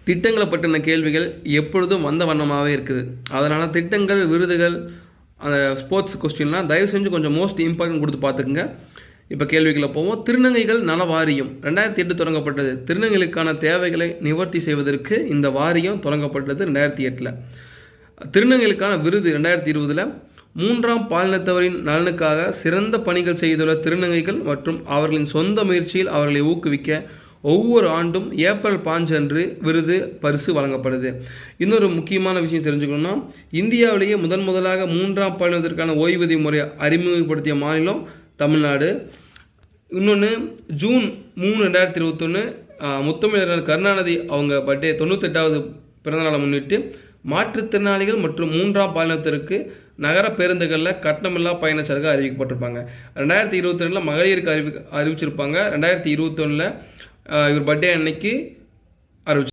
திட்டங்களை பற்றின கேள்விகள் எப்பொழுதும் வந்த வண்ணமாகவே இருக்குது. அதனால் திட்டங்கள், விருதுகள், அந்த ஸ்போர்ட்ஸ் கொஸ்டின்லாம் தயவு செஞ்சு கொஞ்சம் மோஸ்ட் இம்பார்ட்டன்ட் கொடுத்து பார்த்துக்குங்க. இப்போ கேள்விகளை போவோம். திருநங்கைகள் நல வாரியம் 2008 தொடங்கப்பட்டது. திருநங்கைகளுக்கான தேவைகளை நிவர்த்தி செய்வதற்கு இந்த வாரியம் தொடங்கப்பட்டது 2008. திருநங்கைகளுக்கான விருது 2020 மூன்றாம் பாலினத்தவரின் நலனுக்காக சிறந்த பணிகள் செய்துள்ள திருநங்கைகள் மற்றும் அவர்களின் சொந்த முயற்சியில் அவர்களை ஊக்குவிக்க ஒவ்வொரு ஆண்டும் ஏப்ரல் 5 அன்று விருது பரிசு வழங்கப்படுது. இன்னொரு முக்கியமான விஷயம் தெரிஞ்சுக்கணும்னா, இந்தியாவிலேயே முதலாக மூன்றாம் பாலினத்திற்கான ஓய்வூதிய முறையை அறிமுகப்படுத்திய மாநிலம் தமிழ்நாடு. இன்னொன்று, ஜூன் 3, 2021 முத்தமிழர் கருணாநிதி அவங்க பர்த்டே 98வது பிறந்தநாளை முன்னிட்டு மாற்றுத்திறனாளிகள் மற்றும் மூன்றாம் பாலினத்திற்கு நகர பேருந்துகளில் கட்டணமில்லா பயணச்சலுகை அறிவிக்கப்பட்டிருப்பாங்க. 2022 மகளிருக்கு அறிவிச்சிருப்பாங்க. 2021 இவர் பர்த்டே அன்னைக்கு அறிவிச்சு